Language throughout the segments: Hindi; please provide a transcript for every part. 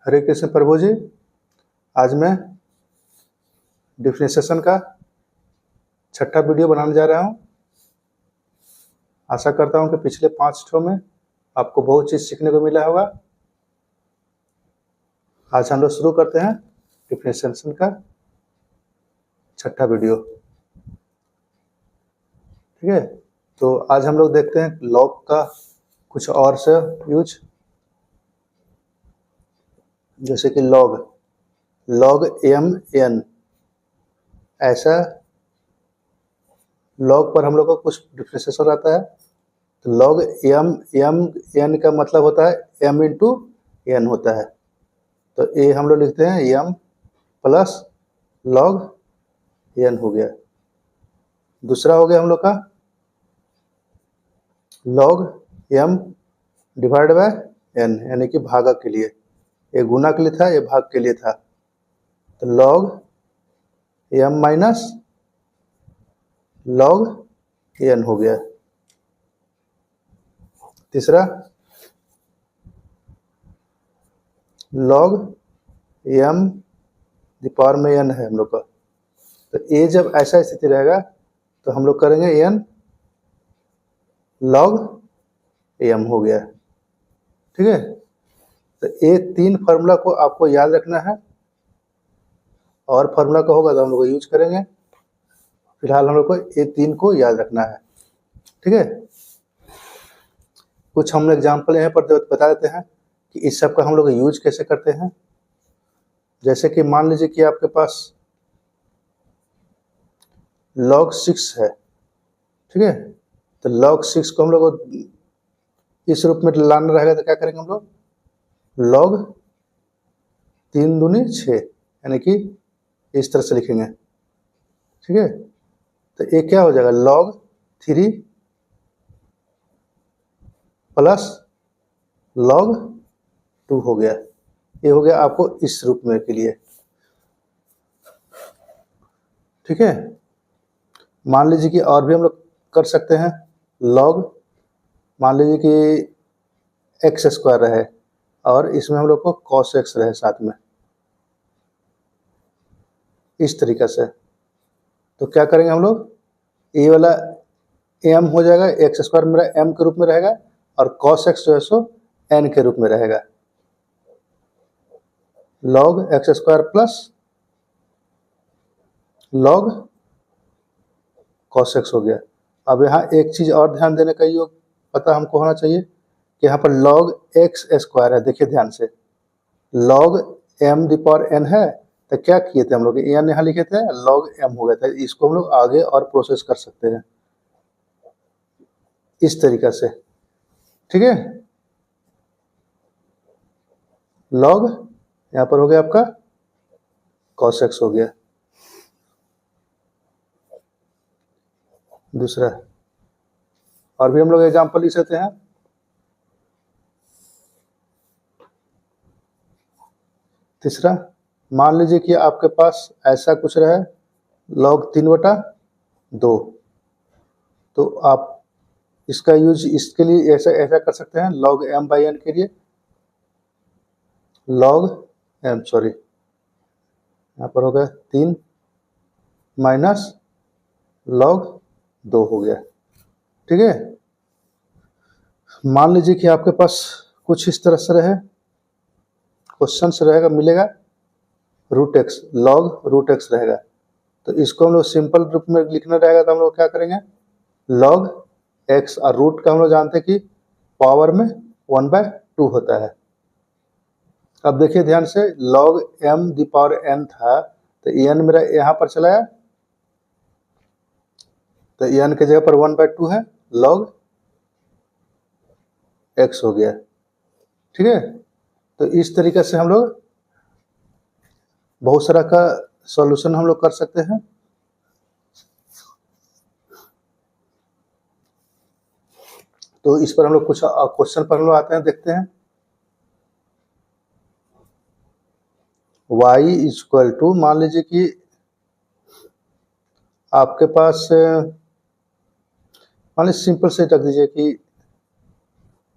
हरे कृष्ण प्रभु जी, आज मैं डिफरेंशिएशन का छठा वीडियो बनाने जा रहा हूँ। आशा करता हूँ कि पिछले 5 ठो में आपको बहुत चीज़ सीखने को मिला होगा। आज हम लोग शुरू करते हैं डिफरेंशिएशन का छठा वीडियो। ठीक है, तो आज हम लोग देखते हैं लॉग का कुछ और से यूज, जैसे कि लॉग एम एन। ऐसा लॉग पर हम लोग को कुछ डिफरेंशिएशन आता है। तो लॉग एम एन का मतलब होता है एम इंटू एन होता है। तो ये हम लोग लिखते हैं एम प्लस लॉग एन हो गया। दूसरा हो गया हम लोग का log m divide by n, यानी कि भागक के लिए। ये गुना के लिए था, ये भाग के लिए था। तो log m minus log n हो गया। तीसरा लॉग एम द पावर में एन है हम लोग का। तो ये जब ऐसा स्थिति रहेगा तो हम लोग करेंगे एन लॉग एम हो गया। ठीक है, तो ये 3 फार्मूला को आपको याद रखना है, और फार्मूला का होगा तो हम लोग यूज करेंगे। फिलहाल हम लोग को ये 3 को याद रखना है। ठीक है, कुछ हम एग्जाम्पल यहाँ पर बता देते हैं कि इस सब का हम लोग यूज कैसे करते हैं। जैसे कि मान लीजिए कि आपके पास log 6 है। ठीक है, तो log 6 को हम लोग इस रूप में लाना रहेगा तो क्या करेंगे हम लोग, log 3 दूनी 6, यानी कि इस तरह से लिखेंगे। ठीक है, तो ये क्या हो जाएगा, log 3 प्लस log 2 हो गया। ये हो गया आपको इस रूप में के लिए। ठीक है, मान लीजिए कि और भी हम लोग कर सकते हैं। log मान लीजिए कि x स्क्वायर रहे और इसमें हम लोग को cos x रहे साथ में, इस तरीक़ा से। तो क्या करेंगे हम लोग, ये वाला m हो जाएगा, x स्क्वायर मेरा m के रूप में रहेगा और cos x जो है सो n के रूप में रहेगा। log x square plus log cos x हो गया। अब यहाँ एक चीज़ और ध्यान देने का योग पता हमको होना चाहिए कि यहाँ पर log x स्क्वायर है। देखिए ध्यान से, log m the power n है, तो क्या किए थे हम लोग, n यहाँ लिखे थे, log m हो गया था। इसको हम लोग आगे और प्रोसेस कर सकते हैं इस तरीक़ा से। ठीक है, log यहाँ पर हो गया आपका cos x हो गया। दूसरा और भी हम लोग एग्जाम्पल लिख सकते हैं। तीसरा, मान लीजिए कि आपके पास ऐसा कुछ रहे log 3/2, तो आप इसका यूज इसके लिए ऐसा कर सकते हैं, log m/n के लिए log m, सॉरी यहाँ पर हो गया 3 माइनस log 2 हो गया। ठीक है, मान लीजिए कि आपके पास कुछ इस तरह से रहे, क्वेश्चन से रहेगा, मिलेगा root x, log root x रहेगा। तो इसको हम लोग सिंपल रूप में लिखना रहेगा, तो हम लोग क्या करेंगे, log x, और रूट का हम लोग जानते हैं कि पावर में 1/2 होता है। अब देखिए ध्यान से, log m the power n था, तो n मेरा यहाँ पर चला आया, तो n के जगह पर 1/2 है, log x हो गया। ठीक है, तो इस तरीके से हम लोग बहुत सारा का सॉल्यूशन हम लोग कर सकते हैं। तो इस पर हम लोग कुछ क्वेश्चन पर हम लोग आते हैं, देखते हैं। y इक्वल टू, मान लीजिए कि आपके पास, मान लीजिए सिंपल से रख दीजिए कि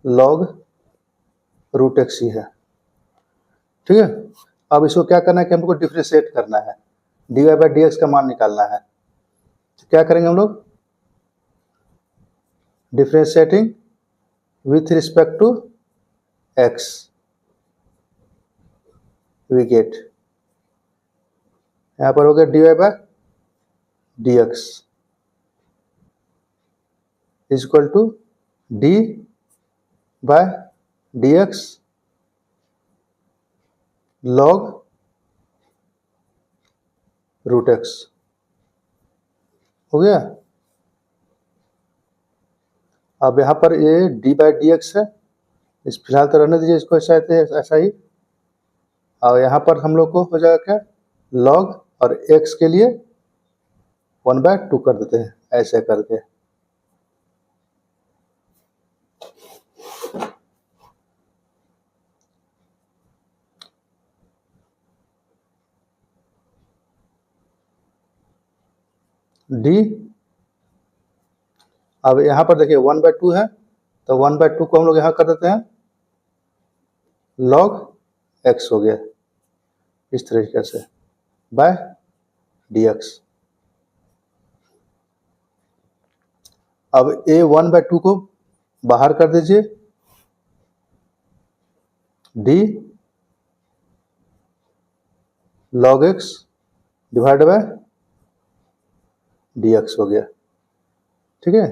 log रूट एक्स ही है। ठीक है। अब इसको क्या करना है कि हमको डिफ्रेंशिएट करना है, dy बाई डी एक्स का मान निकालना है। तो क्या करेंगे हम लोग, differentiating with respect to x we get, यहाँ पर हो गया dy by d x is equal to d by d x log root x. हो गया। अब यहाँ पर ये डी बाई डी एक्स है, इस फिलहाल तो रहने दीजिए इसको ऐसा ही। और यहाँ पर हम लोग को हो जाएगा क्या, लॉग, और एक्स के लिए 1/2 कर देते हैं ऐसे करके। डी, अब यहाँ पर देखिए 1/2 है, तो 1/2 को हम लोग यहाँ कर देते हैं लॉग एक्स हो गया इस तरीके से बाय डी एक्स। अब ए 1/2 को बाहर कर दीजिए, D log x divide by d x हो गया। ठीक है।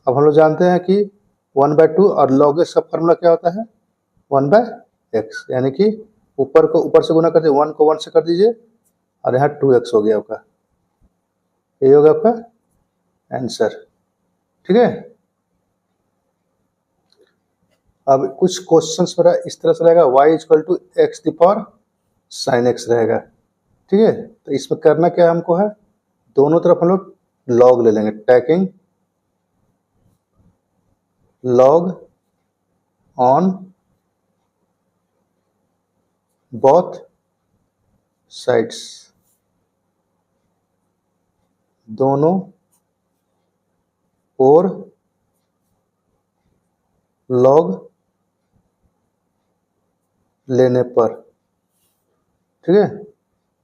अब हम लोग जानते हैं कि 1/2 और log x का फॉर्मूला क्या होता है, 1/x, यानी कि ऊपर से गुना कर दीजिए, 1 को 1 से कर दीजिए, और यहाँ 2x हो गया आपका, ये होगा आपका आंसर। ठीक है। अब कुछ क्वेश्चंस मेरा इस तरह से रहेगा, y equal to x the power sine x रहेगा। ठीक है। तो इसमें करना क्या हमको है, दोनों तरफ हम लोग log ले लेंगे, tacking log on both sides, दोनों और log लेने पर। ठीक है।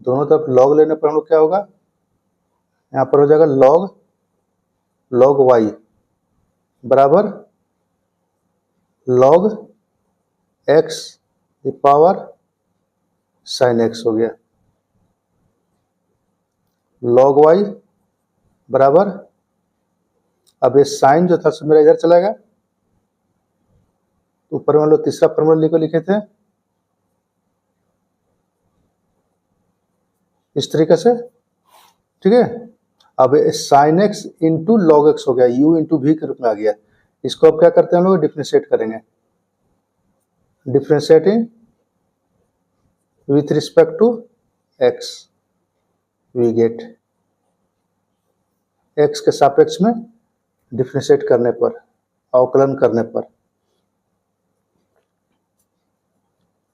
दोनों तरफ log लेने पर हम लोग क्या होगा, यहाँ पर हो जाएगा log y बराबर log x the power sine x हो गया, log y बराबर, अब ये साइन जो था मेरा इधर चलाएगा, ऊपर में हम लोग तीसरा फॉर्मूला लिखे थे इस तरीके से। ठीक है। अब sine x into log x हो गया, u इंटू v के रूप में आ गया। इसको अब क्या करते हैं हम लोग, डिफ्रेंशिएट करेंगे, differentiating with respect to x we get, x के सापेक्ष में डिफ्रेंशिएट करने पर, अवकलन करने पर,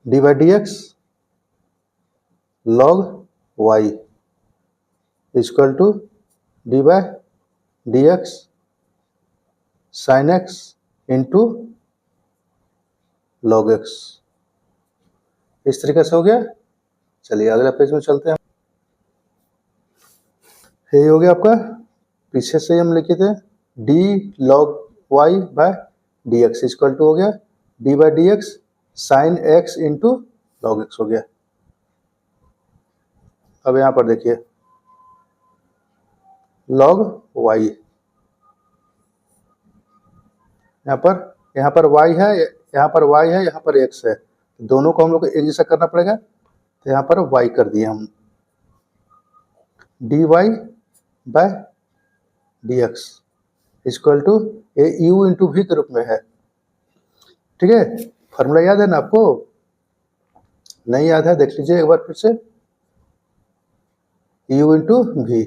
d by d x log y equal to d by d x sine x into log x. इस तरीके से हो गया। चलिए अगले पेज में चलते हैं। ये हो गया आपका, पीछे से हम लिखे थे d log y by d x equal to हो गया d by d x sine x into log x हो गया। अब यहाँ पर देखिए log y, यहाँ पर y है, यहाँ पर y है, यहाँ पर x है, दोनों को हम लोग को एक जैसा करना पड़ेगा। तो यहाँ पर y कर दिए हम, dy by d x equal to a u into v के रूप में है। ठीक है। फॉर्मूला याद है ना आपको, नहीं याद है देख लीजिए एक बार फिर से, u इंटू v,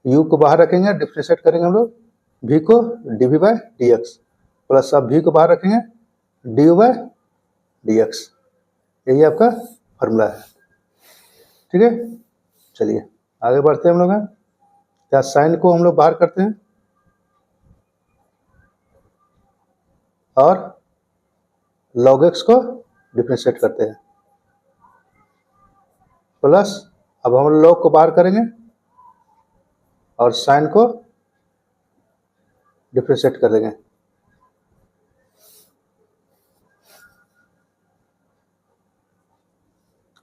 u को बाहर रखेंगे, डिफ्रेंशिएट करेंगे हम लोग, v को dv by d x, plus अब v को बाहर रखेंगे, du बाय डी एक्स। यही आपका फॉर्मूला है। ठीक है। चलिए आगे बढ़ते हैं हम लोग। क्या साइन को हम लोग बाहर करते हैं और log x को डिफ्रेंशिएट करते हैं। प्लस, अब हम लॉग को बाहर करेंगे और साइन को डिफ्रेंशिएट कर देंगे।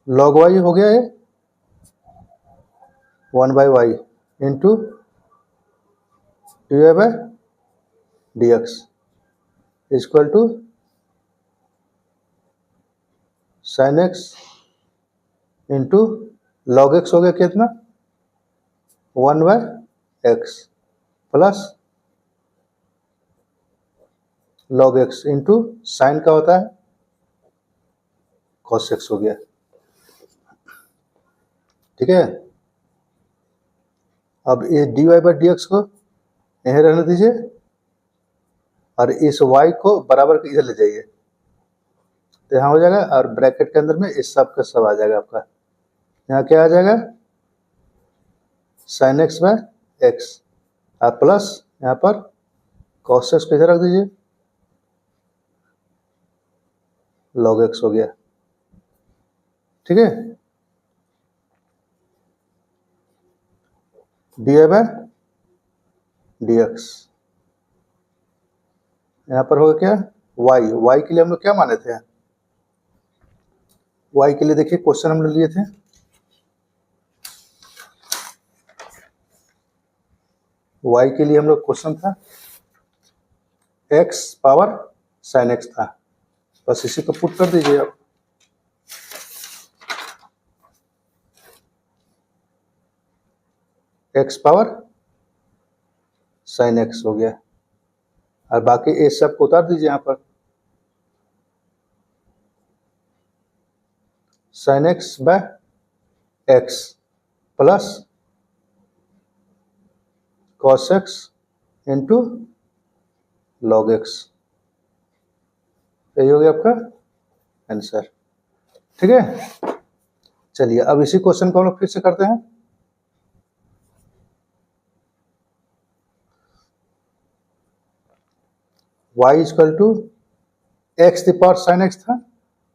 लॉग वाई हो गया ये 1/y into dy/dx equal to sine x into log x हो गया कितना 1/x plus log x into sine का होता है cos x हो गया। ठीक है, अब ये dy/dx को यहीं रहने दीजिए और इस y को बराबर के इधर ले जाइए तो यहाँ हो जाएगा, और ब्रैकेट के अंदर में इस सब का सब आ जाएगा आपका। यहाँ क्या आ जाएगा साइन x/x और प्लस यहाँ पर cos x को इधर रख दीजिए, log x हो गया। ठीक है, dy/dx यहाँ पर होगा क्या y के लिए हम लोग क्या माने थे, y के लिए देखिए क्वेश्चन हम लोग लिए थे, y के लिए हम लोग क्वेश्चन था x पावर साइन x था, बस इसी को पुट कर दीजिए आप। x पावर साइन x हो गया और बाकी ये सब को उतार दीजिए यहाँ पर, sine x/x plus cos x into log x, यही हो गया आपका आंसर। ठीक है, चलिए अब इसी क्वेश्चन को हम लोग फिर से करते हैं। y equal to x the power sine x था,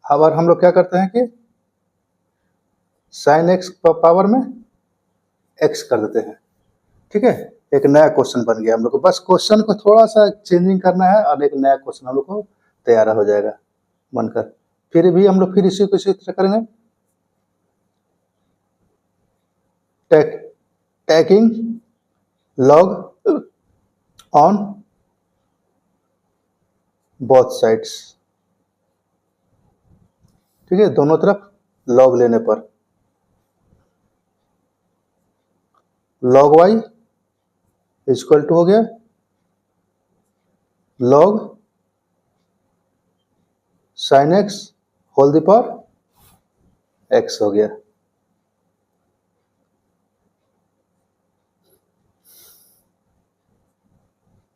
अब हम लोग क्या करते हैं कि साइन x पावर में x कर देते हैं। ठीक है, एक नया क्वेश्चन बन गया हम लोग को, बस क्वेश्चन को थोड़ा सा चेंजिंग करना है और एक नया क्वेश्चन हम लोग को तैयार हो जाएगा बनकर। फिर भी हम लोग फिर इसी को इसी तरह करेंगे, tacking log on both sides. ठीक है, दोनों तरफ लॉग लेने पर लॉग वाई इक्वल टू हो गया log sine x whole the power x हो गया।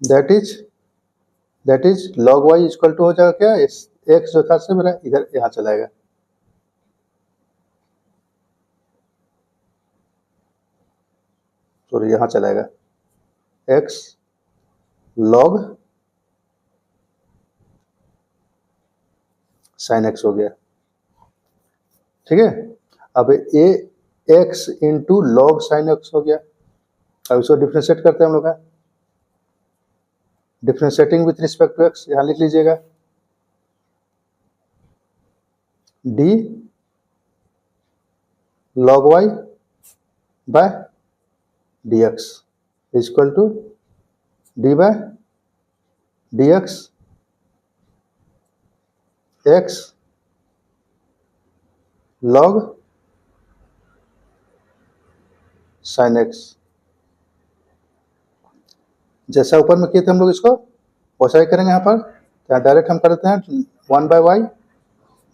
That is log y equal to हो जाएगा क्या, एक्स जो था से मेरा इधर यहाँ चलाएगा, सॉरी यहाँ चलाएगा एक्स लॉग साइन एक्स हो गया। ठीक है, अब a x into log sine x हो गया। अब इसको डिफ्रेंशिएट करते हैं हम लोग का, differentiating with respect to x, यहाँ लिख लीजिएगा d log y by d x equal to d by d x x log sine x. जैसा ऊपर में किए थे हम लोग इसको वैसा ही करेंगे यहाँ पर, यहाँ डायरेक्ट हम कर देते हैं 1/y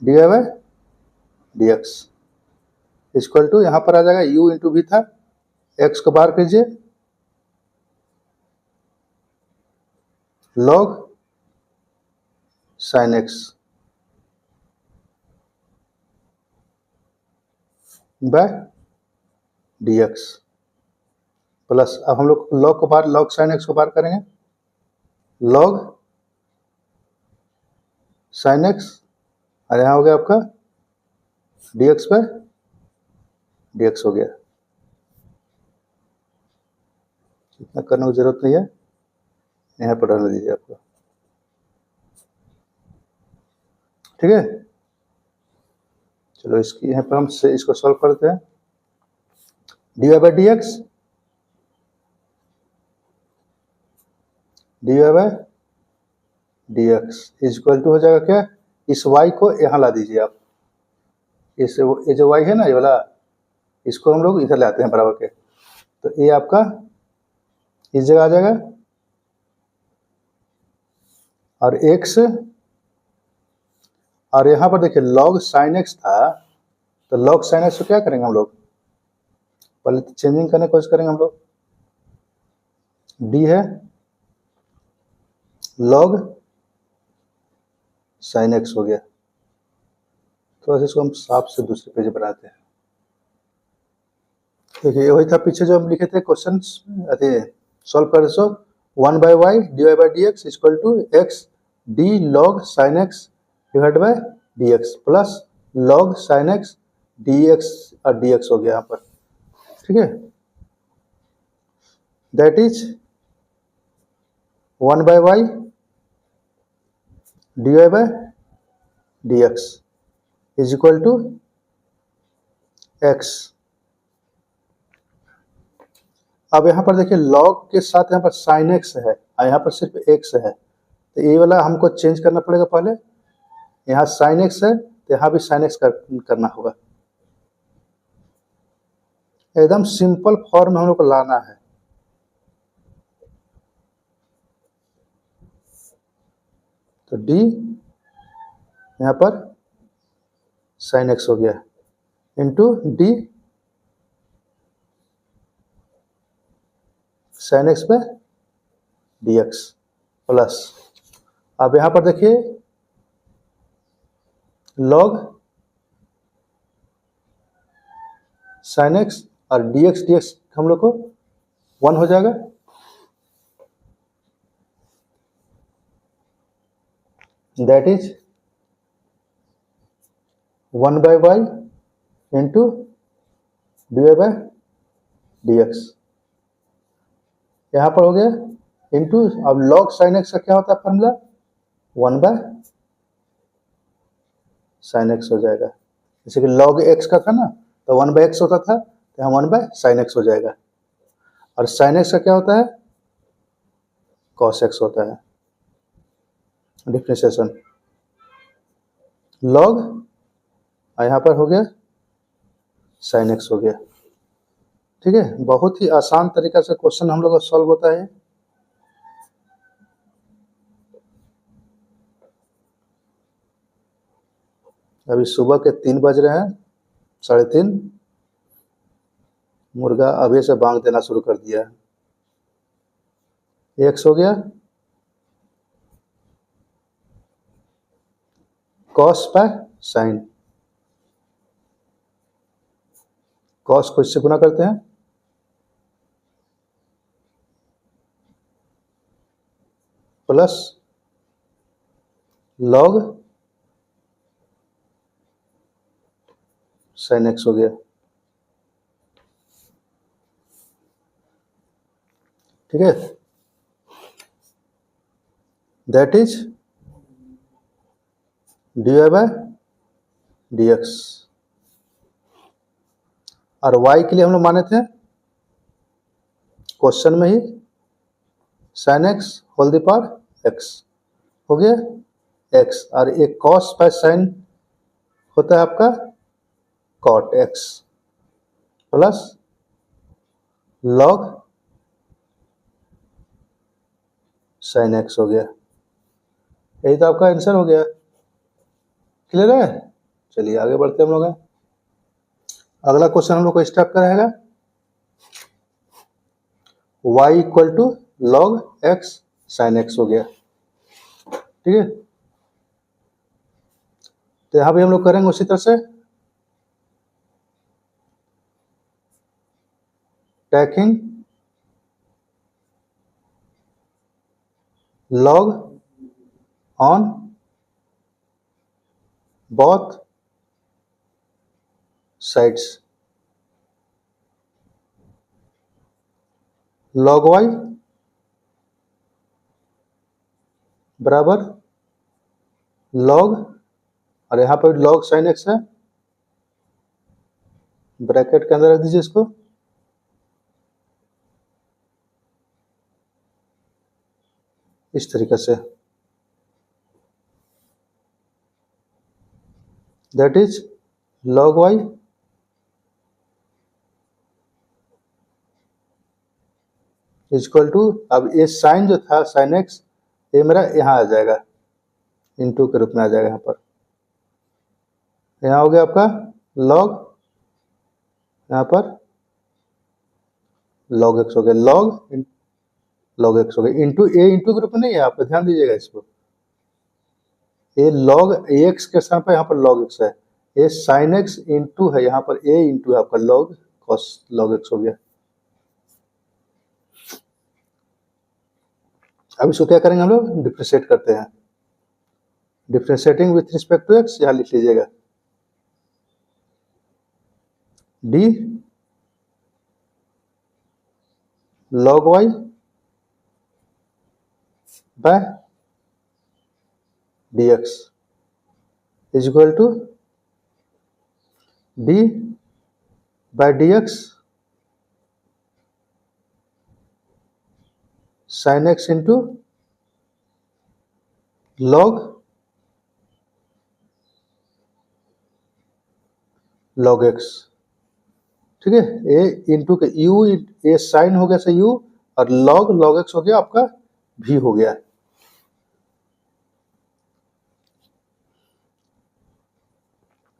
dy/dx इक्वल टू यहाँ पर आ जाएगा u इंटू भी था, x को बाहर कीजिए log sine x by dx plus, अब हम लोग log को बाहर log साइन एक्स को बाहर करेंगे log साइन एक्स और यहाँ हो गया आपका dx बाय dx हो गया। इतना करने की जरूरत नहीं है, यहाँ पर रहने दीजिए आपको, ठीक है। चलो इसकी यहाँ पर हम से इसको सॉल्व करते हैं। dy by d x, dy by d x is equal to हो जाएगा क्या, इस y को यहाँ ला दीजिए आप, इस ये जो y है ना ये वाला, इसको हम लोग इधर लाते हैं बराबर के, तो ये आपका इस जगह आ जाएगा, और x, और यहाँ पर देखिए log sin x था, तो log sin x को क्या करेंगे हम लोग, पहले तो चेंजिंग करने की कोशिश करेंगे हम लोग, d है log sin x हो गया। थोड़ा सा इसको हम साफ से दूसरे पेज बनाते हैं। देखिए वही था पीछे जो हम लिखे थे क्वेश्चन, अरे सॉल्व कर so 1 by y d y by d x equal to x d log sine x divide by d x plus log sine x d x और डी एक्स हो गया यहाँ पर, ठीक है। That is 1 by y d y by d x is equal to x. अब यहाँ पर देखिए लॉग के साथ यहाँ पर साइन एक्स है और यहाँ पर सिर्फ एक्स है, तो ये वाला हमको चेंज करना पड़ेगा। पहले यहाँ साइन एक्स है तो यहाँ भी साइन एक्स करना होगा। एकदम सिंपल फॉर्म में हम लोग को लाना है। तो डी यहाँ पर साइन एक्स हो गया इंटू डी साइन एक्स पे डी एक्स प्लस, अब यहां पर देखिए लॉग साइन एक्स और डी एक्स हम लोग को 1 हो जाएगा, that is 1 by y into d y by d x यहाँ पर हो गया इंटू, अब log sin x का क्या होता है फॉर्मूला, 1 बाय साइन एक्स हो जाएगा। जैसे कि log x का था ना तो 1 बाय एक्स होता था, तो यहाँ 1 बाय साइन एक्स हो जाएगा। और साइन एक्स का क्या होता है, cos x होता है। डिफरेंशिएशन log यहाँ पर हो गया साइन एक्स हो गया, ठीक है। बहुत ही आसान तरीका से क्वेश्चन हम लोग का सॉल्व होता है। अभी सुबह के 3 बज रहे हैं, 3:30, मुर्गा अभी से बांग देना शुरू कर दिया है। एक्स हो गया कॉस बाय साइन, कॉस को इससे गुना करते हैं प्लस लॉग साइन एक्स हो गया, ठीक है। That is d y by d x, और y के लिए हम लोग माने थे क्वेश्चन में ही sine x whole the power x हो गया x, और एक कॉस बाय साइन होता है आपका cot x plus log sine x हो गया। यही तो आपका आंसर हो गया। क्लियर है? चलिए आगे बढ़ते हम लोग। अगला क्वेश्चन हम लोग को स्टेप का रहेगा y equal to log x sine x हो गया, ठीक है। तो यहां भी हम लोग करेंगे उसी तरह से, taking log on both sides, log y बराबर लॉग, और यहाँ पर लॉग साइन एक्स है, ब्रैकेट के अंदर रख दीजिए इसको, इस तरीके से, that is log y equal to, अब ये साइन जो था साइन एक्स, ये मेरा यहाँ आ जाएगा, इनटू के रूप में आ जाएगा यहाँ पर, यहाँ हो गया आपका लॉग, यहाँ पर लॉग एक्स हो गया, लॉग एक्स हो गया, इंटू ए, इंटू के रूप में नहीं है, आप ध्यान दीजिएगा इसको, ये लॉग एक्स के स्थान पर यहाँ पर लॉग एक्स है, ये साइन एक्स इंटू है, यहाँ पर ए इंटू है आपका लॉग कॉस लॉग एक्स हो गया। अब इसको क्या करेंगे हम लोग, डिफ्रेंशिएट करते हैं, differentiating with respect to x, यहाँ लिख लीजिएगा d log y by d x is equal to d by d x sine x into log log x, ठीक है, ए इंटू के यू, ए साइन हो गया से यू, और लॉग लॉग एक्स हो गया आपका भी हो गया,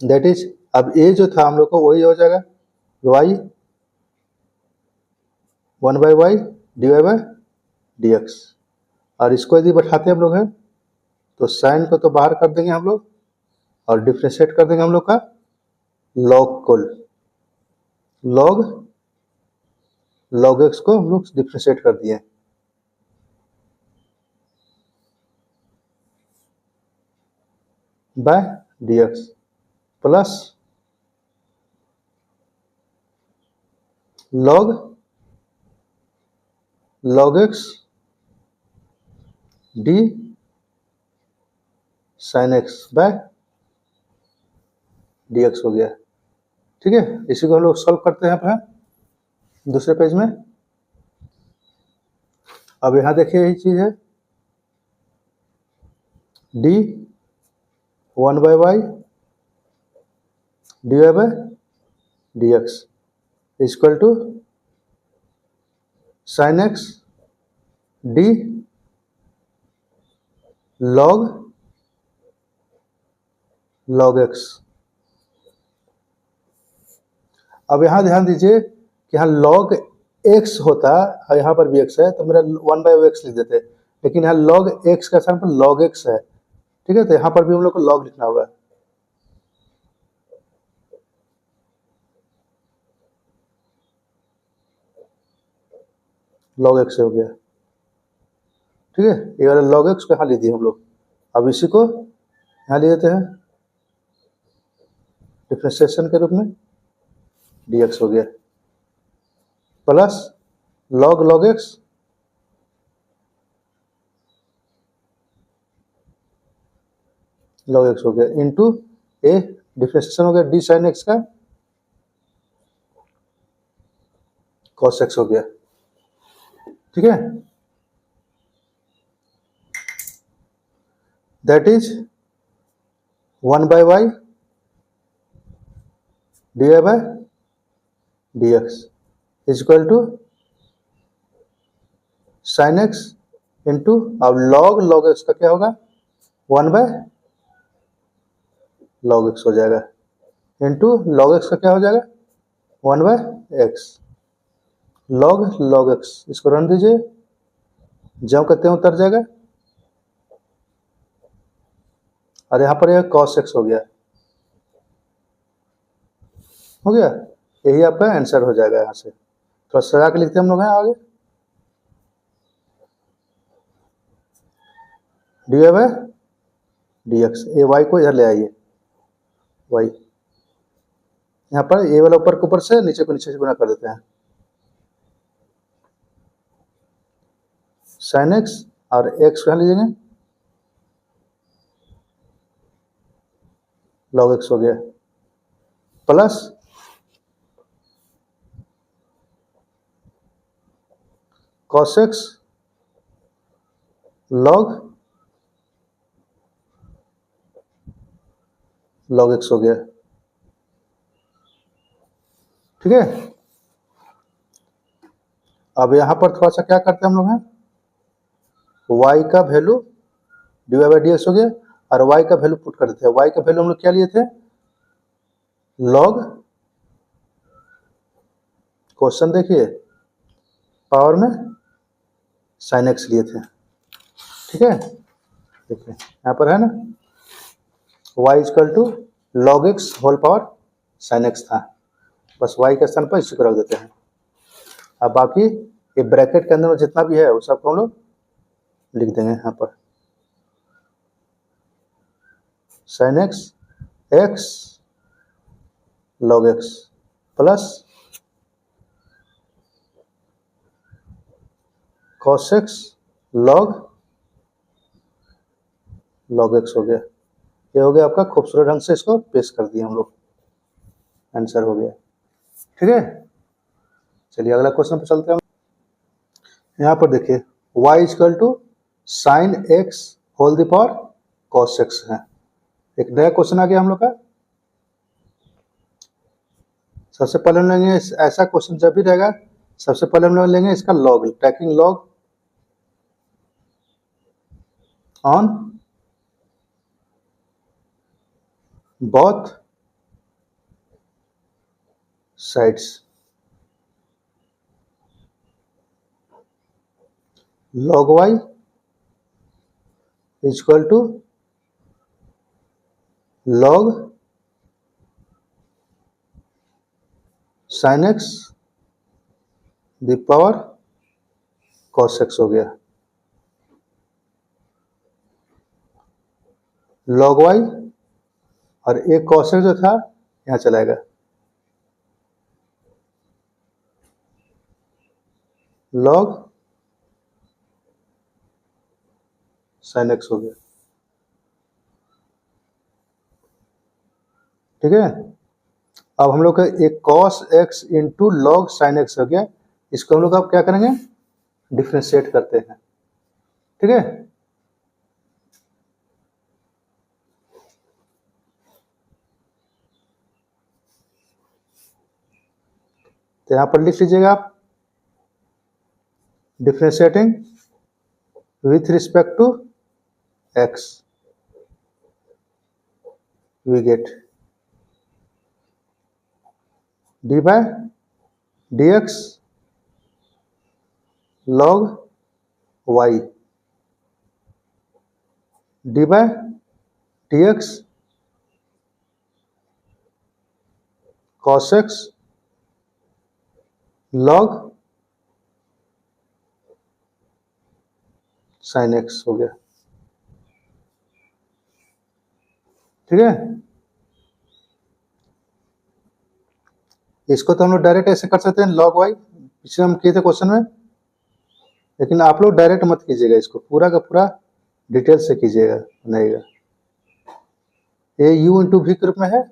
दैट इज, अब ए जो था हम लोग को वही हो जाएगा y 1/y dy by d x, और इसको यदि बैठाते हम लोग हैं तो साइन को तो बाहर कर देंगे हम लोग, और डिफ्रेंशिएट कर देंगे हम लोग का लॉग को, लॉग लॉग एक्स को हम लोग डिफ्रेंशिएट कर दिए, by d x plus log log x d sine x by d x हो गया, ठीक है। इसी को हम लोग सॉल्व करते हैं अपना दूसरे पेज में। अब यहां देखिए यही चीज है, d 1/y dy by d x equal to sine x d log log x. अब यहां ध्यान दीजिए कि यहाँ लॉग एक्स होता है, यहाँ पर भी एक्स है तो मेरा 1/x लिख देते, लेकिन यहाँ लॉग एक्स का स्थान पर लॉग एक्स है, ठीक है, तो यहाँ पर भी हम लोग को लॉग लिखना होगा, लॉग एक्स हो गया, ठीक है, ये वाला लॉग एक्स को यहाँ ले दिए हम लोग। अब इसी को यहाँ ले देते हैं डिफरेंशिएशन के रूप में, dx हो गया plus log log x log x हो गया इंटू ए डिफरेंशिएशन हो गया डी साइन एक्स का कॉस एक्स हो गया, ठीक है, that is 1/y dy by dx is equal to sine x into, अब लॉग लॉग एक्स का क्या होगा 1/log x हो जाएगा इंटू log x का क्या हो जाएगा 1/x log log x, इसको रन दीजिए, जब करते हैं उतर जाएगा, और यहाँ पर यह cos x हो गया, यही आपका आंसर हो जाएगा। यहाँ से थोड़ा सजा के लिखते हैं हम लोग हैं आगे, dy बाय dx, ये y को इधर ले आइए, y यहाँ पर ये वाला ऊपर के ऊपर से नीचे को नीचे से गुना कर देते हैं, साइन एक्स और एक्स क्या लीजिएंगे, लॉग एक्स हो गया, plus cos x log x हो गया। ठीक है, अब यहां पर थोड़ा सा क्या करते हैं हम लोग हैं, y का value D by d x हो गया और y का वैल्यू पुट कर देते हैं। y का वैल्यू हम लोग क्या लिए थे, लॉग, क्वेश्चन देखिए पावर में साइन एक्स लिए थे। ठीक है, देखिए यहाँ पर है ना, y equal to log x whole power sine x था, बस y के स्थान पर इसी को रख देते हैं। अब बाकी ये ब्रैकेट के अंदर में जितना भी है वो सबको हम लोग लिख देंगे यहाँ पर, sine x x log x plus cos x log x हो गया। ये हो गया आपका, खूबसूरत ढंग से इसको पेश कर दिए हम लोग, आंसर हो गया। ठीक है, चलिए अगला क्वेश्चन पे चलते हैं। यहाँ पर देखिए y equal to sine x whole the power cos x है। एक नया क्वेश्चन आ गया हम लोग का। सबसे पहले हम लेंगे, ऐसा क्वेश्चन जब भी रहेगा सबसे पहले हम लोग लेंगे इसका log, taking log on both sides, log y equal to log sine x the power cos x हो गया। log y और एक कॉस एक्स जो था यहाँ चलाएगा, log साइन एक्स हो गया। ठीक है, अब हम लोग का एक cos x into log sine x हो गया, इसको हम लोग अब क्या करेंगे, डिफ्रेंशिएट करते हैं। ठीक है, तो यहां पर लिख लीजिएगा आप, differentiating with respect to x we get d by dx log y d by dx cos x log sine x हो गया। ठीक है, इसको तो हम लोग डायरेक्ट ऐसे कर सकते हैं log y, पिछले हम किए थे क्वेश्चन में, लेकिन आप लोग डायरेक्ट मत कीजिएगा, इसको पूरा का पूरा डिटेल से कीजिएगा, बनाइएगा। ये u इंटू वी के रूप में है,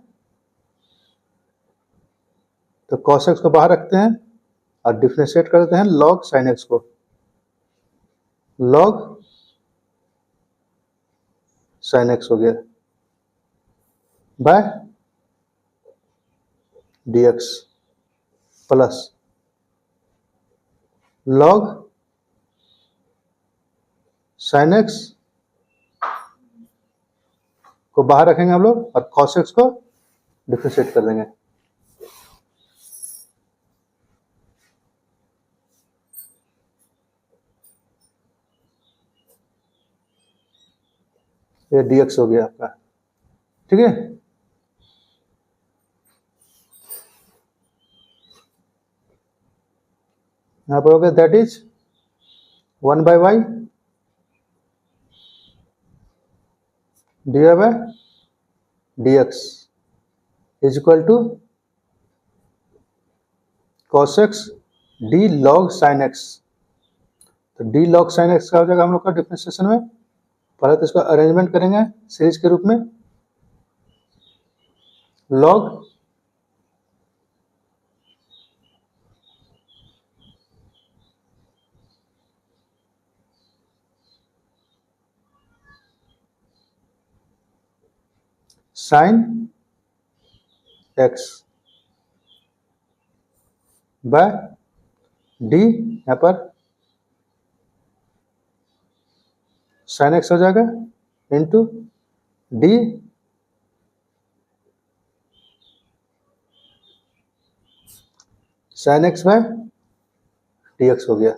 तो cos x को बाहर रखते हैं और डिफ्रेंशिएट कर देते हैं log साइन एक्स को, log साइन एक्स हो गया by dx plus log sine x को बाहर रखेंगे हम लोग और cos x को डिफ्रेंशिएट कर देंगे। ये dx हो गया आपका। ठीक है, यहाँ पर हो गया, that is 1 by y divide by dx is equal to cos x d log sin x तो डी लॉग साइन एक्स का हो जाएगा हम लोग का डिफरेंशिएशन में। पहले तो इसका अरेंजमेंट करेंगे सीरीज के रूप में, log sine x by d, यहाँ पर साइन एक्स हो जाएगा into d sine x by d x हो गया।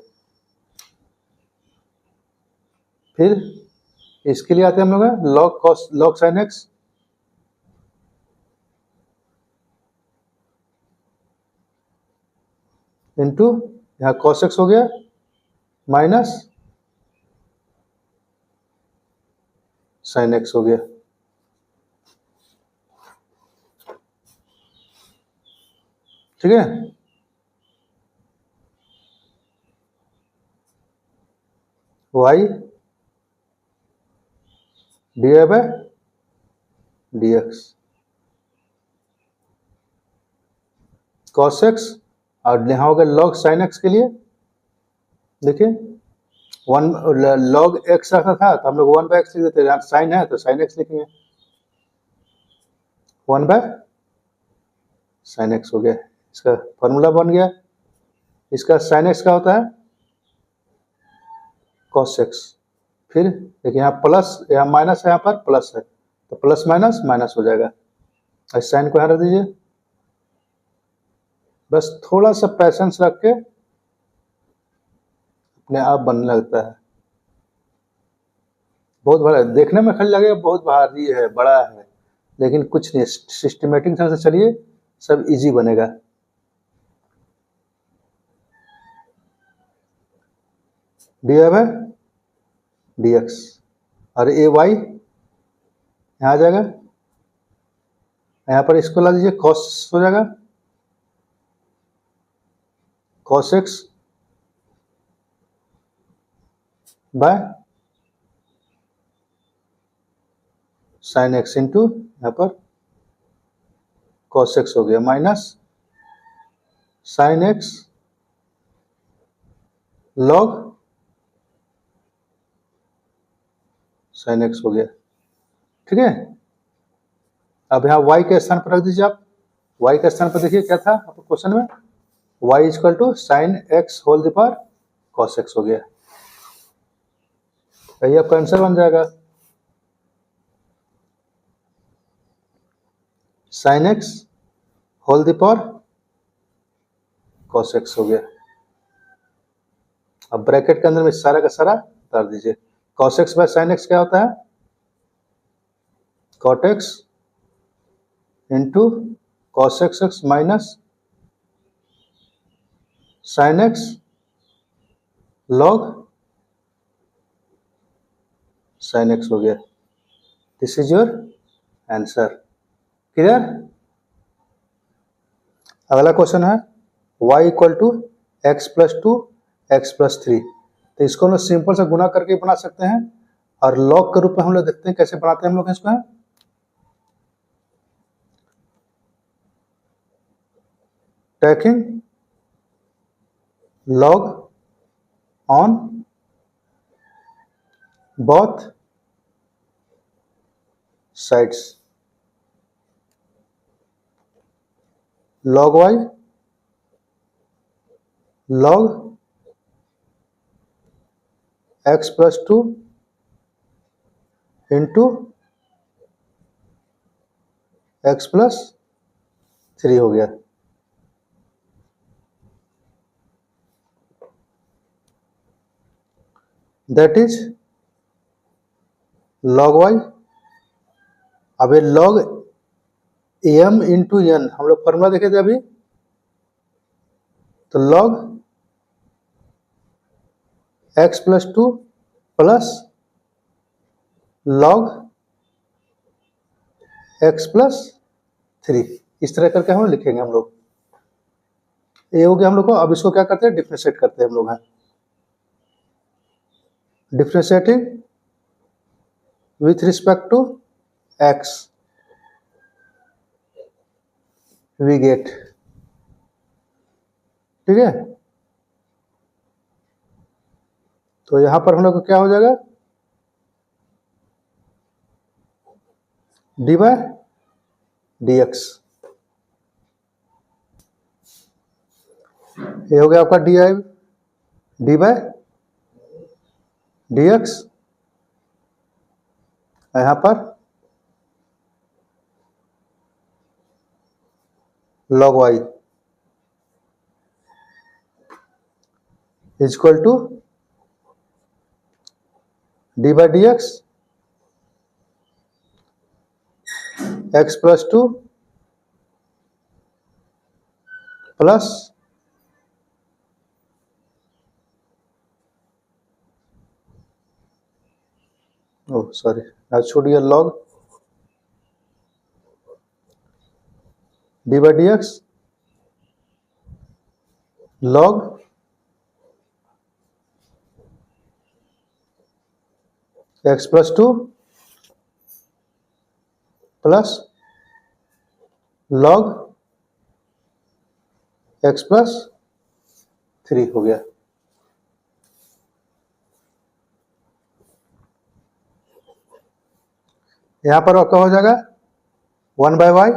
फिर इसके लिए आते हैं हम लोग log cos log sine x into यहाँ कॉस एक्स हो गया माइनस साइन एक्स हो गया। ठीक है, y d y by d x cos x, और यहाँ होगा लॉग साइन एक्स के लिए देखिए वन लॉग एक्स रखा था तो हम लोग 1/x लिख देते हैं, साइन है तो साइन एक्स लिखेंगे, 1/sin x हो गया। इसका फॉर्मूला बन गया। इसका sin x का होता है cos x। फिर देखिए यहाँ प्लस, यहाँ माइनस है, यहाँ पर प्लस है तो प्लस माइनस माइनस हो जाएगा। इस साइन को यहाँ रख दीजिए। बस थोड़ा सा पैसेंस रख के अपने आप बनने लगता है। बहुत बड़ा देखने में खाली लगेगा बहुत भारी है, बड़ा है, लेकिन कुछ नहीं, सिस्टमेटिक ढंग से चलिए सब इजी बनेगा। D y by d x और ए वाई यहाँ आ जाएगा, यहाँ पर इसको ला दीजिए, कॉस हो जाएगा cos x by sine x into यहाँ पर कॉस एक्स हो गया minus sine x log sine x हो गया। ठीक है, अब यहाँ y के स्थान पर रख दीजिए आप। y के स्थान पर देखिए क्या था आपको क्वेश्चन में, y equal to sine x whole the power cos x हो गया। ये आपका आंसर बन जाएगा, sine x whole the power cos x हो गया। अब ब्रैकेट के अंदर में सारा का सारा उतार दीजिए। Cos x by sine x क्या होता है, cot x into cos x x minus sine x log sine x हो गया। This is your answer. Clear. अगला क्वेश्चन है y equal to x plus 2 x plus 3। तो इसको हम लोग सिंपल से गुना करके बना सकते हैं और लॉग के रूप में हम लोग देखते हैं कैसे बनाते हैं हम लोग इसको। Taking log on both sides, log y log x plus 2 into x plus 3 हो गया। That is log y। अब ये log m इंटू एन हम लोग फॉर्मूला देखे थे अभी, तो log x plus 2 plus log x plus 3, इस तरह करके हम लिखेंगे हम लोग। ये हो गया हम लोग को। अब इसको क्या करते हैं, डिफरेंशिएट करते हैं हम लोग। हैं differentiating with respect to x we get, ठीक है। तो यहां पर हम लोग को क्या हो जाएगा, डी बाय डी एक्स, ये हो गया आपका d i d by d x, यहां पर log y is equal to d by d x plus 2 plus sorry छूट गया, log d by d x log x plus 2 plus log x plus 3 हो गया। यहां पर आपका हो जाएगा 1 by y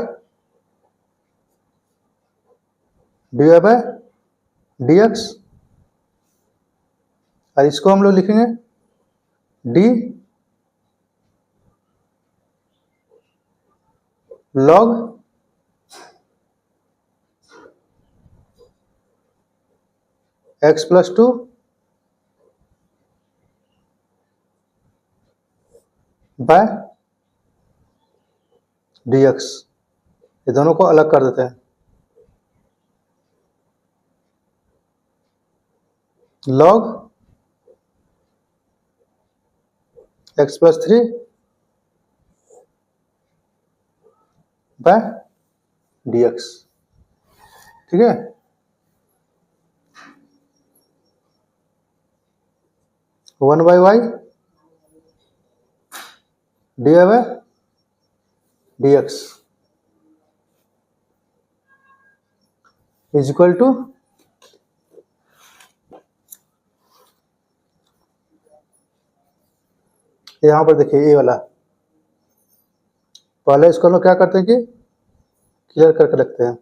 d y by d x, और इसको हम लोग लिखेंगे d log x plus 2 by d x, ये दोनों को अलग कर देते हैं, log x plus 3 by d x, ठीक है। One by y d y by d x is equal to यहां पर देखिए ये वाला, पहले इसको हम लोग क्या करते हैं कि क्लियर करके रखते हैं,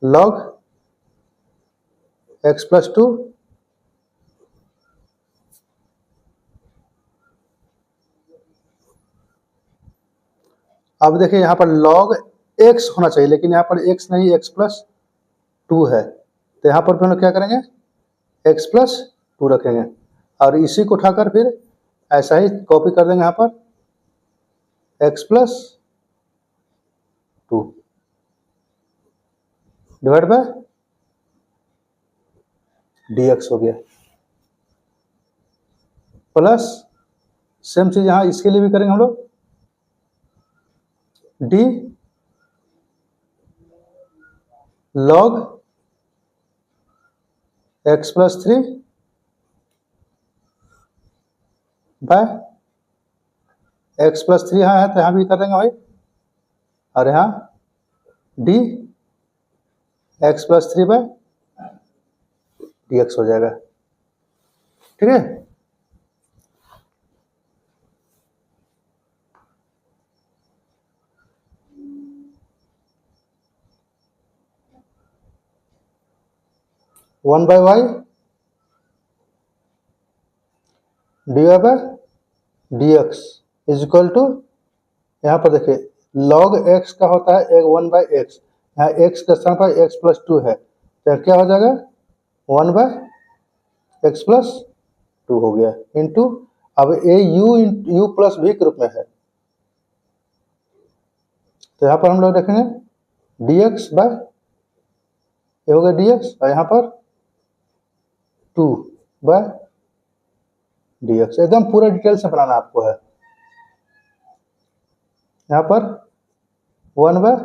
log एक्स प्लस 2 अब देखिए यहां पर log x होना चाहिए, लेकिन यहां पर x नहीं, x प्लस 2 है, तो यहां पर हम लोग क्या करेंगे, x प्लस 2 रखेंगे, और इसी को उठाकर फिर ऐसा ही कॉपी कर देंगे यहां पर x plus 2 divide by dx हो गया, प्लस सेम चीज यहां इसके लिए भी करेंगे हम लोग, d log x plus 3 by x plus 3 यहाँ है तो यहाँ भी कर देंगे भाई, और यहाँ d x plus 3 by d x हो जाएगा, ठीक है। One by y d y by d x is equal to, यहाँ पर देखिए log x का होता है एक 1 बाय एक्स, यहाँ x के स्थान पर x प्लस 2 है, तो क्या हो जाएगा 1 बाय एक्स प्लस 2 हो गया, इंटू अब ये u प्लस v के रूप में है, तो यहाँ पर हम लोग देखेंगे dx बाय ये हो गया dx, और यहाँ पर 2 बाय dx, एकदम पूरा डिटेल से बनाना आपको है, यहाँ पर 1 बाय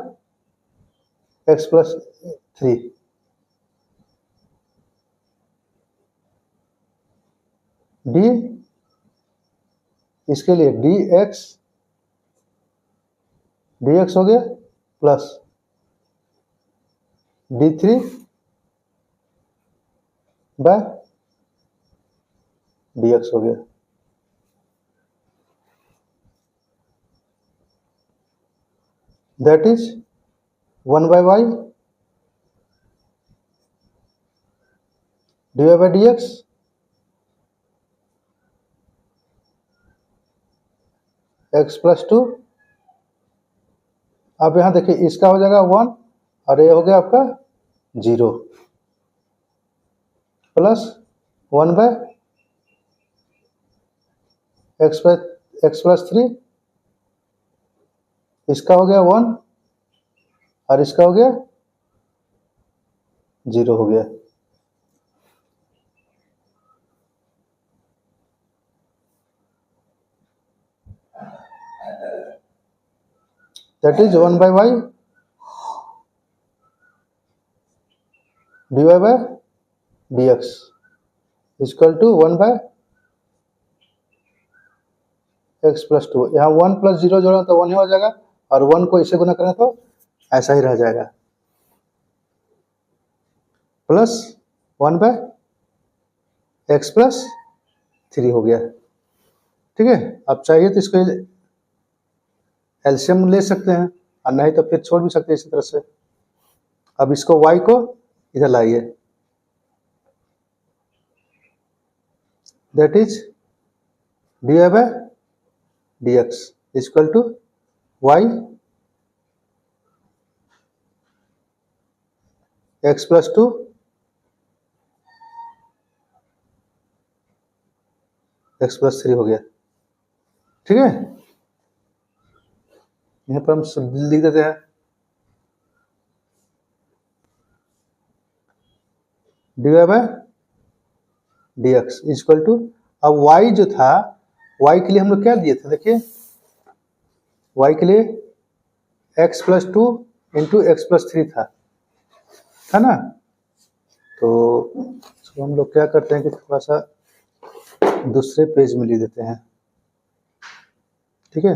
एक्स प्लस 3, डी, इसके लिए डी एक्स हो गया प्लस D3 बाय dx हो गया। That is 1 by y dy by dx x plus 2। अब यहां देखिए इसका हो जाएगा 1 और ये हो गया आपका 0 प्लस 1 बाय एक्स प्लस 3। इसका हो गया 1 और इसका हो गया 0 हो गया। That is 1 by y dy by dx equal to 1 by x plus 2। यहाँ 1 प्लस 0 जोड़ा तो 1 ही हो जाएगा और 1 को इसे गुना करें तो ऐसा ही रह जाएगा प्लस 1 by x प्लस 3 हो गया। ठीक है, अब चाहिए तो इसको एलसीएम ले सकते हैं और नहीं तो फिर छोड़ भी सकते हैं इसी तरह से। अब इसको y को इधर लाइए, that is dy by dx equal to y x plus 2 x plus 3 हो गया। ठीक है, यहाँ पर हम लिख देते हैं dy by dx equal to, अब y जो था y के लिए हम लोग क्या दिए थे, देखिए y के लिए x plus 2 into x plus 3 था ना। तो हम लोग क्या करते हैं कि थोड़ा सा दूसरे पेज में लिख देते हैं। ठीक है,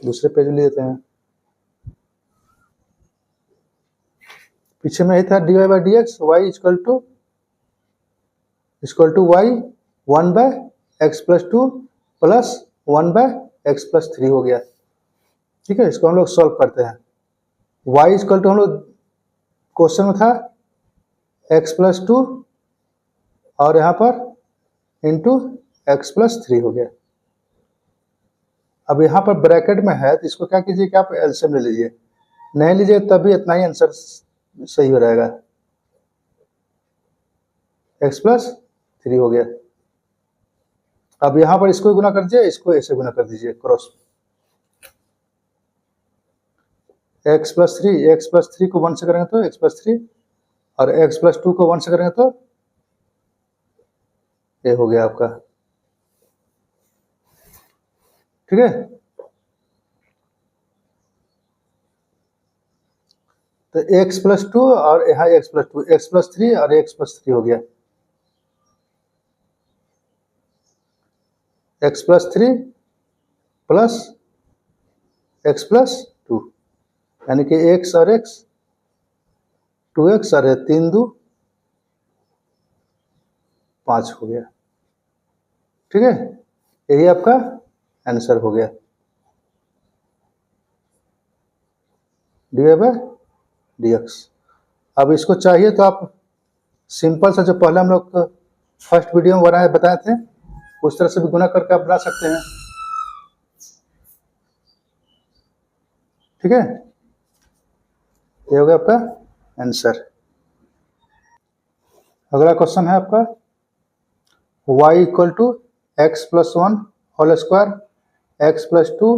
दूसरे पेज में लिख देते हैं। पीछे में ही था dy by dx y equal to y 1 by x plus 2 plus 1 by x plus 3 हो गया। ठीक है, इसको हम लोग सॉल्व करते हैं। y इक्वल टू हम लोग क्वेश्चन में था x प्लस 2 और यहाँ पर इंटू एक्स प्लस 3 हो गया। अब यहाँ पर ब्रैकेट में है तो इसको क्या कीजिए कि आप एलसीएम ले लीजिए, नहीं लीजिए तब भी इतना ही आंसर सही हो जाएगा। एक्स प्लस 3 हो गया। अब यहाँ पर इसको गुना कर दीजिए, इसको ऐसे गुना कर दीजिए क्रॉस। एक्स प्लस 3 को 1 से करेंगे तो एक्स प्लस 3 और एक्स प्लस 2 को 1 से करेंगे तो ये हो गया आपका। ठीक है, तो x प्लस 2 और यहाँ x प्लस 2, एक्स प्लस 3 और x प्लस 3 हो गया। x plus 3 plus x plus 2 यानी कि x और x 2x और 3 2 5 हो गया। ठीक है, यही आपका आंसर हो गया dy by dx। अब इसको चाहिए तो आप सिंपल सा जो पहले हम लोग फर्स्ट वीडियो में बताए थे उस तरह से भी गुना करके आप बना सकते हैं। ठीक है, ये हो गया आपका आंसर। अगला क्वेश्चन है आपका y equal to x plus 1 whole square x plus 2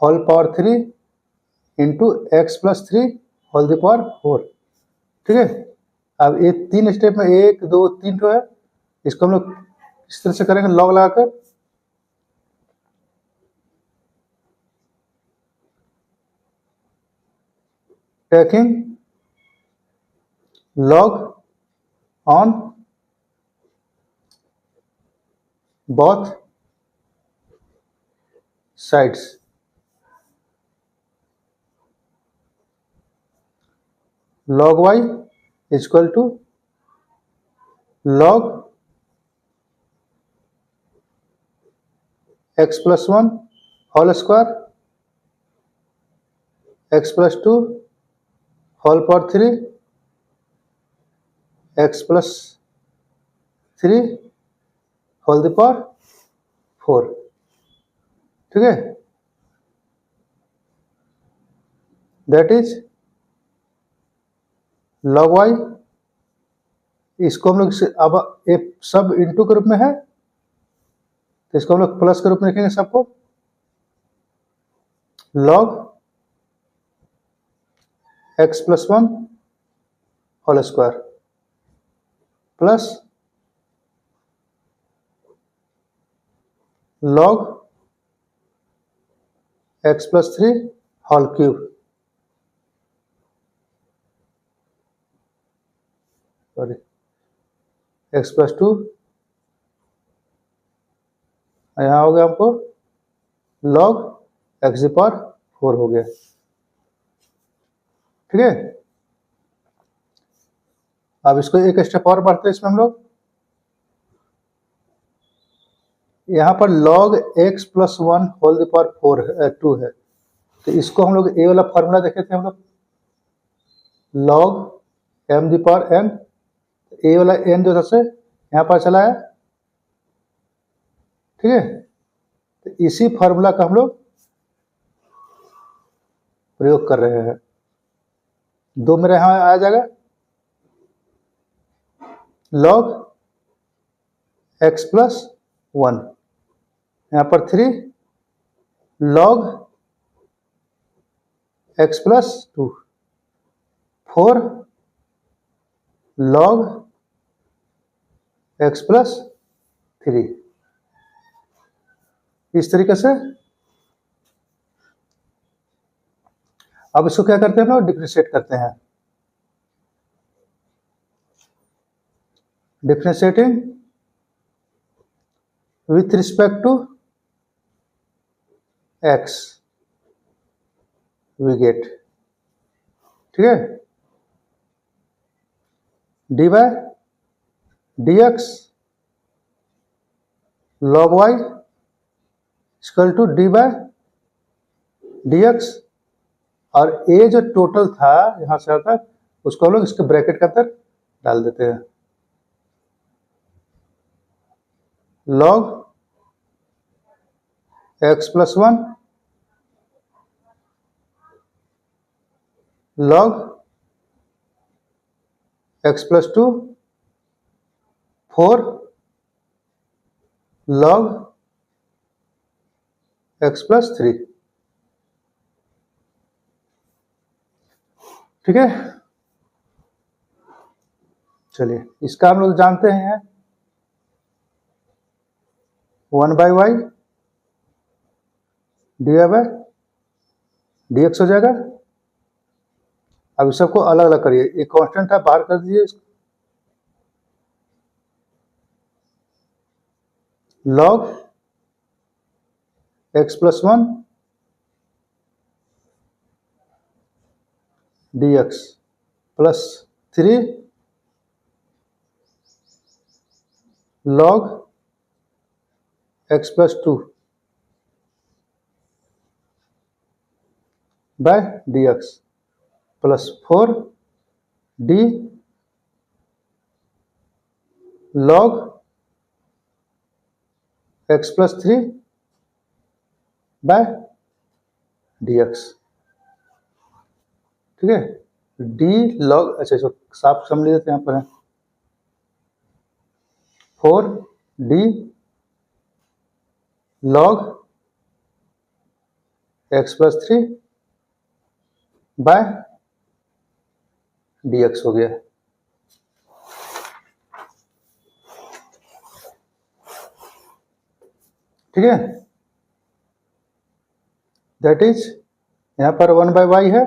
whole power 3 into x plus 3 whole the power 4। ठीक है, अब ये 3 स्टेप में 1 2 3 तो है, इसको हम लोग इस तरह से करेंगे लॉग लगाकर। Taking log on both sides. Log y is equal to log x plus 1 whole square x plus 2 whole power 3 x plus 3 whole the power 4. ठीक है, दैट इज log y. इसको हम लोग अब एक सब इंटू के रूप में है तो इसको हम लोग प्लस के रूप में लिखेंगे सबको. log x plus 1 whole square plus log x plus 3 whole cube. Sorry, x plus 2 यहाँ हो गया हमको log x पावर 4 हो गया. ठीक है, अब इसको एक स्टेप और बढ़ते हैं इसमें हम लोग. यहाँ पर log x plus 1 whole the power 2 है तो इसको हम लोग ए वाला फॉर्मूला देखे थे हम लोग, log m the power n. ए वाला n जो से यहाँ पर चला है. ठीक है, तो इसी फॉर्मूला का हम लोग प्रयोग कर रहे हैं. दो मेरे यहाँ आ जाएगा log x plus 1, यहाँ पर 3 log x plus 2, 4 log x plus 3. इस तरीके से अब इसको क्या करते हैं हम लोग, डिफरेंशिएट करते हैं. Differentiating with respect to x we get. ठीक है, dy dx log y equal to d by dx. और ए जो टोटल था यहां से आता उसको हम लोग इसके ब्रैकेट के अंदर डाल देते हैं. log x plus 1 log x plus 2 4 log x plus 3. ठीक है, चलिए इसका हम लोग जानते हैं 1 by y dy by dx हो जाएगा. अब इस सबको अलग अलग करिए, एक कांस्टेंट है बाहर कर दीजिए. log x plus 1 dx plus 3 log x plus 2 by dx plus 4 d log x plus 3 by dx. ठीक है, d log, अच्छा इसको साफ समझ लेते हैं. यहाँ पर है 4 d log x plus 3 by dx हो गया. ठीक है, दैट इज यहाँ पर 1 by y है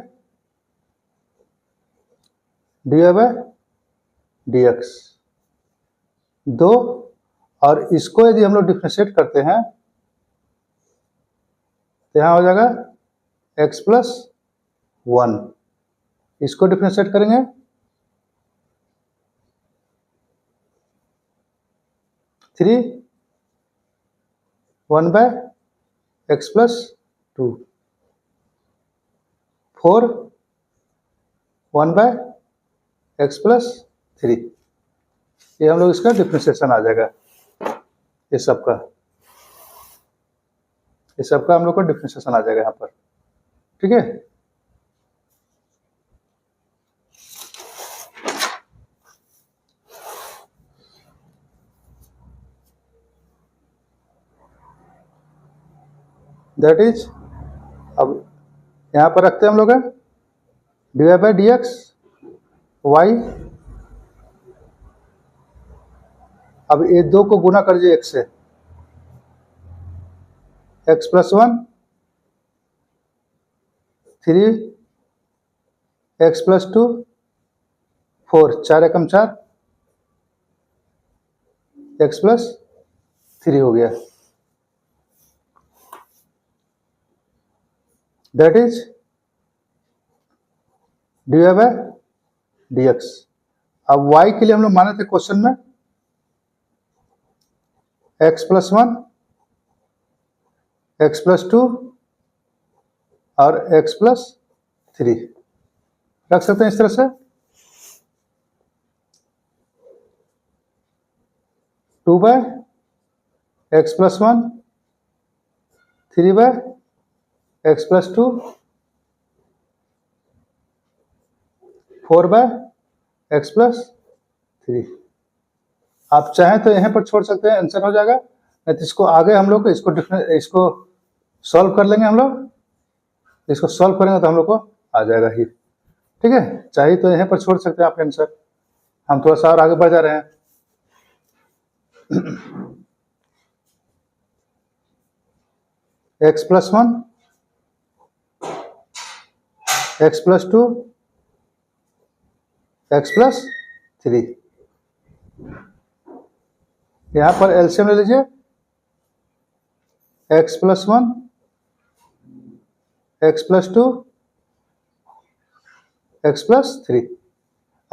dy by dx. 2 और इसको यदि हम लोग डिफ्रेंशिएट करते हैं तो यहाँ हो जाएगा x प्लस 1। इसको डिफ्रेंशिएट करेंगे 3 1 by x plus 2, 4 1 by x plus 3। ये हम लोग इसका डिफ्रेंशिएशन आ जाएगा। ये सबका हम लोग का डिफ्रेंशिएशन आ जाएगा यहाँ पर। ठीक है, दैट इज, अब यहाँ पर रखते हैं हम लोग dy by d x y. अब ये 2 को गुना कर दीजिए x से, x प्लस 1 3 x प्लस 2 4, 4 एकम 4 x प्लस 3 हो गया। That is d y by d x. अब y के लिए हम लोग माने थे क्वेश्चन में x प्लस 1 x प्लस 2 और x प्लस 3 रख सकते हैं इस तरह से। 2 by x plus 1 3 by x plus 2 4 by x plus 3। आप चाहें तो यहाँ पर छोड़ सकते हैं, आंसर हो जाएगा। नहीं तो इसको आगे हम लोग इसको सॉल्व कर लेंगे। हम लोग इसको सॉल्व करेंगे तो हम लोग को आ जाएगा ही। ठीक है, चाहिए तो यहाँ पर छोड़ सकते हैं आप आंसर। हम थोड़ा सा और आगे बढ़ जा रहे हैं। x plus 1 x plus 2 x plus 3। यहाँ पर एलसीएम ले लीजिए, x plus 1 x plus 2 x plus 3।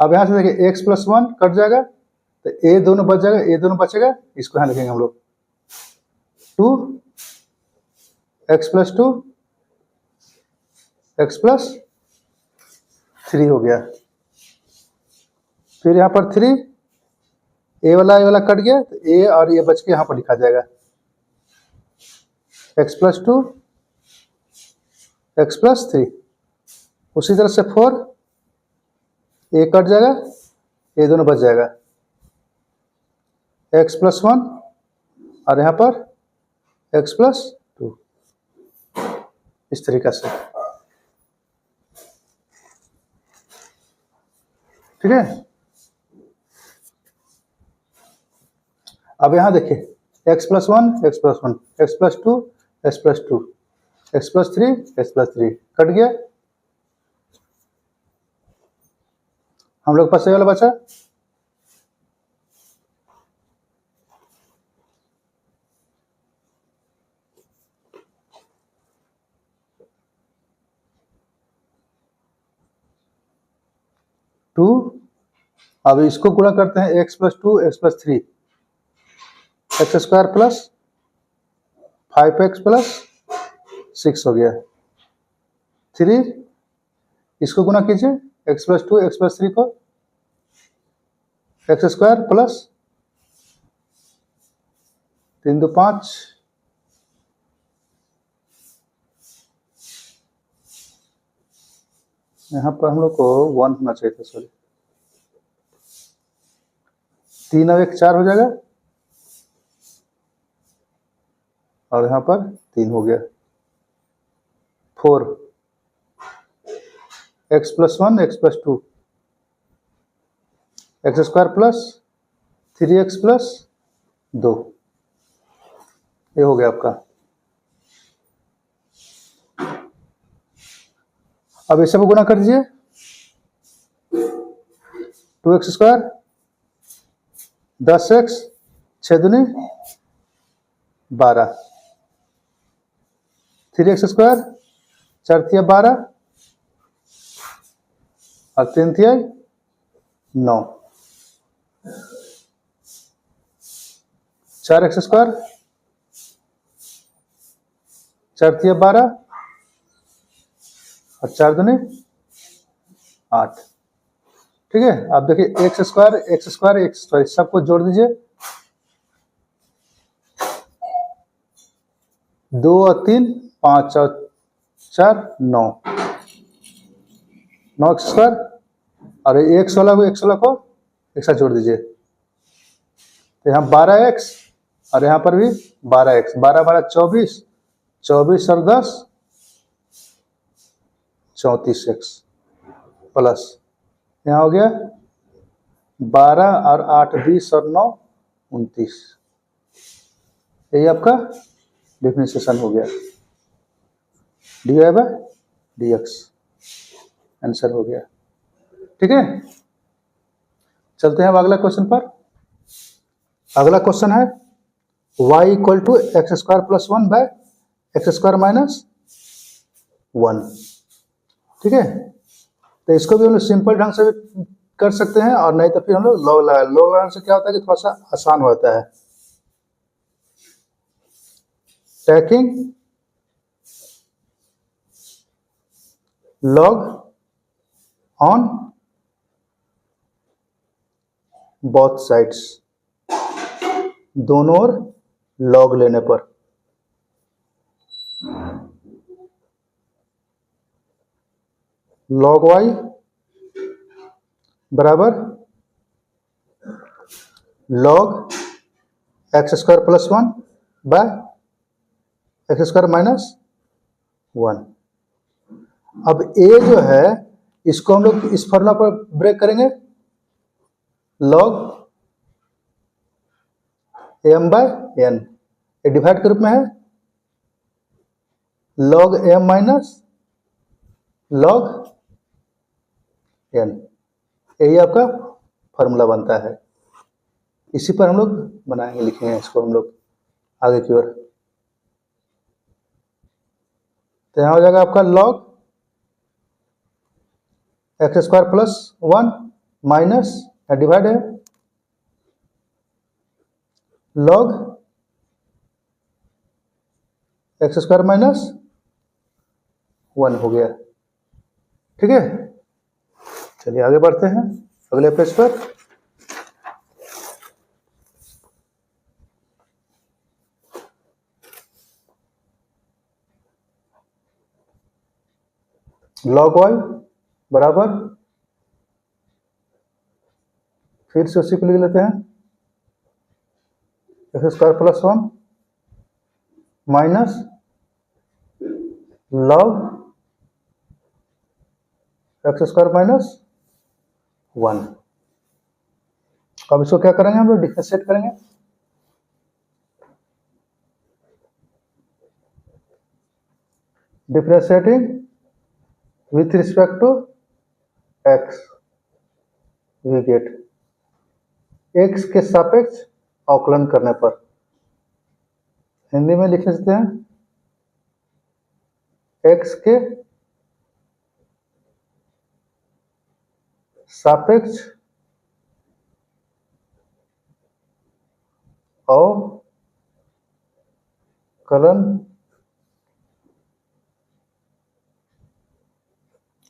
अब यहाँ से देखिए x प्लस 1 कट जाएगा तो a दोनों बच जाएगा, a दोनों बचेगा, इसको यहाँ लिखेंगे हम लोग 2 x प्लस 2 x प्लस 3 हो गया। फिर यहाँ पर 3 ए वाला कट गया तो ए और ये बच के यहाँ पर लिखा जाएगा x प्लस 2 x प्लस 3। उसी तरह से 4 ए कट जाएगा, ये दोनों बच जाएगा x प्लस 1 और यहाँ पर x प्लस 2। इस तरीका से। ठीक है, अब यहाँ देखिए x plus 1 x plus 1 x plus 2 x plus 2 x plus 3 x plus 3 cut गया। हम लोग पास ये वाला बचा 2। अब इसको गुणा करते हैं x plus 2 x plus 3 x square plus 5x plus 6 हो गया। 3 इसको गुना कीजिए x प्लस 2 x प्लस 3 को, एक्स स्क्वायर प्लस 3 2 5 यहाँ पर हम लोग को 1 होना चाहिए था, सॉरी 3 और 1 4 हो जाएगा और यहाँ पर 3 हो गया। 4 x plus 1 x plus 2 x square plus 3x plus 2, ये हो गया आपका। अब इसे भी गुना कर दीजिए 2x स्क्वायर 10x 6 दूनी 12, 3x², 4 तिया 12 और 3 तिया 9, 4x², 4 तिया 12 और 4 दूनी 8। ठीक है, आप देखिए x² सबको जोड़ दीजिए, 2 और 3 5 और 4 9, 9x² और 116 को एक साथ जोड़ दीजिए, तो यहाँ 12x और यहाँ पर भी 12x, 12 12 24, 24 और 10 34x प्लस यहाँ हो गया 12 और 8 20 और 9 29। यही आपका डिफरेंशिएशन हो गया, dy/dx आंसर हो गया। ठीक है, चलते हैं अब अगला क्वेश्चन पर। अगला क्वेश्चन है y = x² + 1 / x² - 1। ठीक है, तो इसको भी हम लोग सिंपल ढंग से भी कर सकते हैं और नहीं तो फिर हम लोग लॉग लगाने से क्या होता है कि थोड़ा सा आसान होता है। Taking log on both sides, दोनों ओर लॉग लेने पर log y बराबर log x² + 1 / x² - 1। अब a जो है इसको हम लोग इस फॉर्मूला पर ब्रेक करेंगे, log m/n, ये डिवाइड के रूप में है, log m minus log n, यही आपका फॉर्मूला बनता है। इसी पर हम लोग बनाएंगे, लिखेंगे इसको हम लोग आगे की ओर। तो यहाँ हो जाएगा आपका log x² + 1 माइनस डिवाइड है log x² - 1 हो गया। ठीक है, चलिए आगे बढ़ते हैं अगले पेज पर। log y बराबर, फिर से उसी को लिख लेते हैं, x² + 1 माइनस log x² - 1। अब इसको क्या करेंगे, हम लोग डिफरेंशिएट करेंगे। Differentiating with respect to x, we get x के सापेक्ष अवकलन करने पर, हिंदी में लिख सकते हैं x के सापेक्ष अवकलन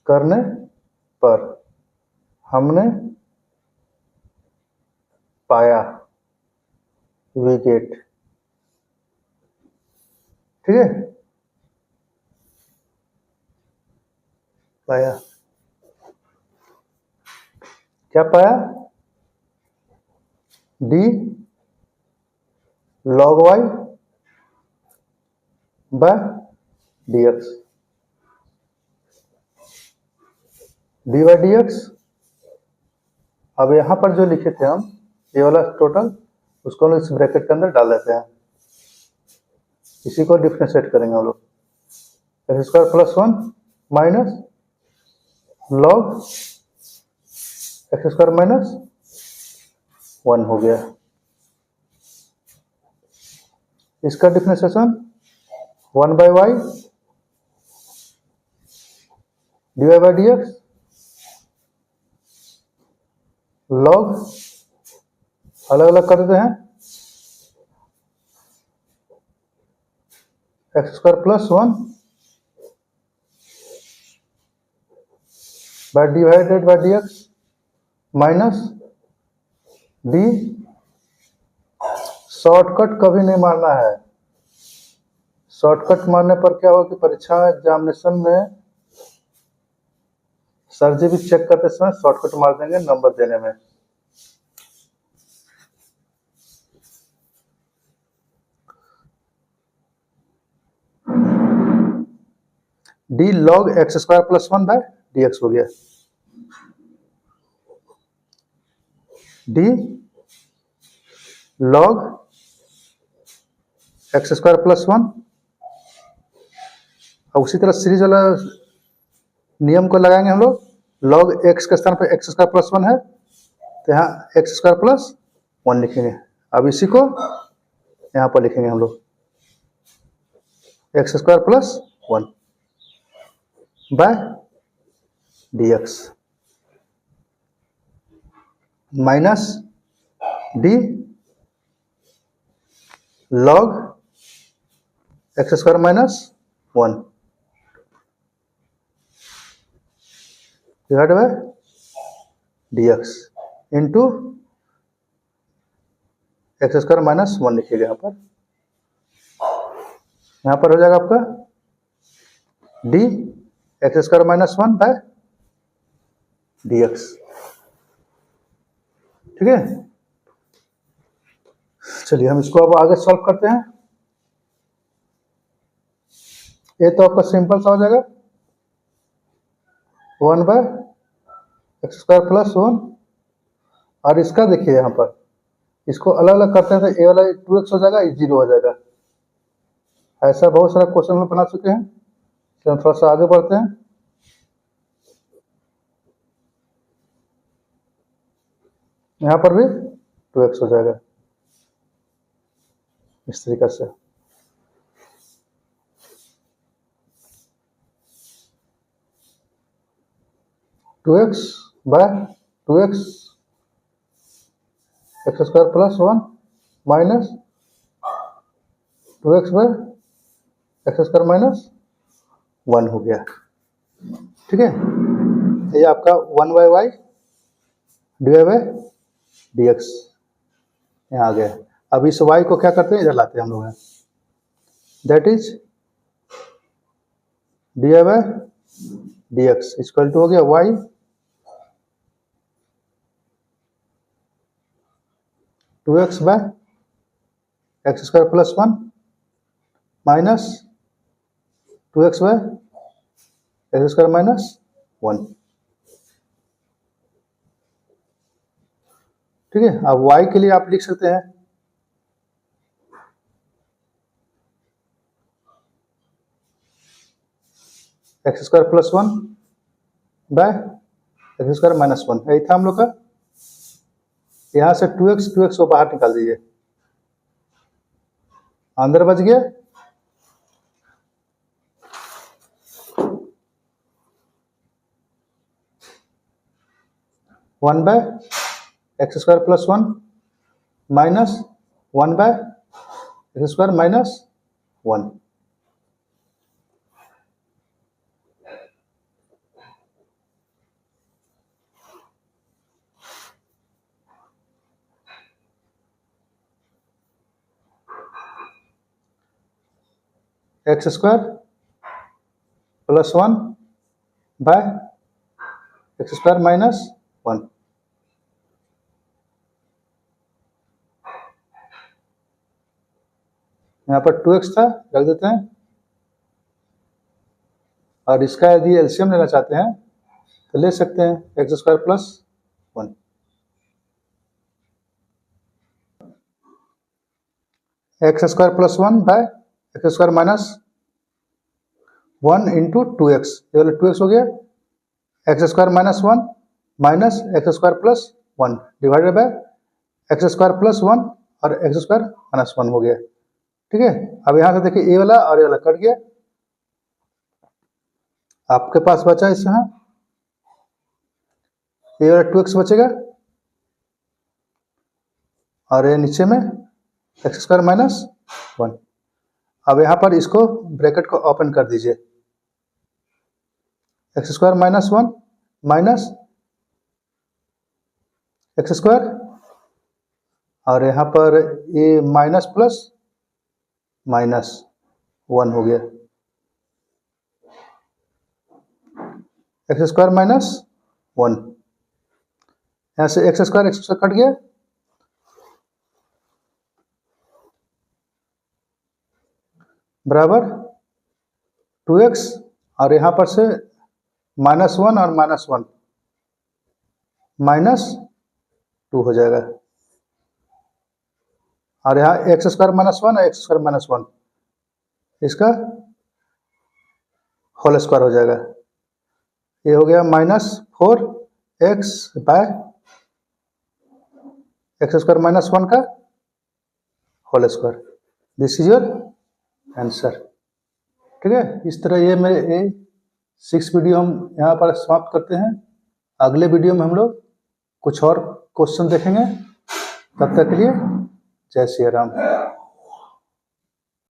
करने पर हमने पाया, वी गेट। ठीक है, पाया, क्या पाया, d log y / dx, dy/dx। अब यहां पर जो लिखे थे हम, ये वाला टोटल, उसको हम इस ब्रैकेट के अंदर डाल देते हैं, इसी को डिफरेंशिएट करेंगे हम लोग। x² + 1 माइनस log x² - 1 हो गया। इसका डिफरेंशिएशन 1/y dy/dx लॉग अलग अलग कर देते हैं x² + 1 divided by dx minus d। Shortcut कभी नहीं मारना है। शॉर्टकट मारने पर क्या होगा कि परीक्षा एग्जामिनेशन में सर जी भी चेक करते समय शॉर्टकट मार देंगे नंबर देने में। d log x² + 1 dx हो गया। d log x² + 1 और उसी तरह सीरीज वाला नियम को लगाएंगे हम लोग। log x के स्थान पर x² + 1 है तो यहाँ x² + 1 लिखेंगे। अब इसी को यहाँ पर लिखेंगे हम लोग x² + 1 dx minus d log x² - 1 divide by dx into x² - 1 लिखिएगा यहाँ पर हो जाएगा आपका d x² - 1 dx। ठीक है, चलिए हम इसको अब आगे सॉल्व करते हैं। ये तो आपका सिंपल सा हो जाएगा 1/x² + 1 और इसका देखिए यहाँ पर इसको अलग अलग करते हैं तो ये वाला 2x हो जाएगा, ये 0 हो जाएगा। ऐसा बहुत सारा क्वेश्चन में बना चुके हैं। तो हम थोड़ा सा आगे बढ़ते हैं। यहाँ पर भी 2x हो जाएगा इस तरीके से। To x x² + 1 minus 2x x² - 1 हो गया। ठीक है, ये आपका 1/y dx यहाँ आ गया। अब इस y को क्या करते हैं, इधर लाते हैं हम लोग, that is dy/dx equal to हो गया y to x x² + 1 minus 2x x² - 1। ठीक है, अब y के लिए आप लिख सकते हैं x² + 1 x² - 1। यही था हम लोग का। यहाँ से 2x को बाहर निकाल दीजिए, अंदर बच गया 1/x² + 1 minus 1/x² - 1। x² + 1 x² - 1। यहाँ पर 2x था, रख देते हैं। और इसका यदि एलसीएम लेना चाहते हैं तो ले सकते हैं x² + 1। x² + 1 x² - 1 into 2x, ये वाला 2x हो गया। x² - 1 minus x² + 1 divided by x² + 1 और x² - 1 हो गया। ठीक है। अब यहाँ से देखिए ए वाला और ए वाला कट गया, आपके पास बचा इस यहाँ ए वाला 2x बचेगा और ये नीचे में एक्स स्क्वायर माइनस 1। अब यहाँ पर इसको ब्रैकेट को ओपन कर दीजिए, x square minus 1 minus x square और यहाँ पर ये माइनस प्लस माइनस 1 हो गया, एक्स स्क्वायर माइनस 1। यहाँ से एक्स स्क्वायर कट गया, बराबर 2x और यहाँ पर से -1 और -1 -2 हो जाएगा और यहाँ एक्स स्क्वायर -1 और एक्स स्क्वायर -1 इसका होल स्क्वायर हो जाएगा। ये हो गया -4x बाय एक्स स्क्वायर -1 का whole square. This is your answer. ठीक है, इस तरह ये मेरे 6 वीडियो हम यहाँ पर समाप्त करते हैं। अगले वीडियो में हम लोग कुछ और क्वेश्चन देखेंगे। तब तक के लिए जय श्री राम।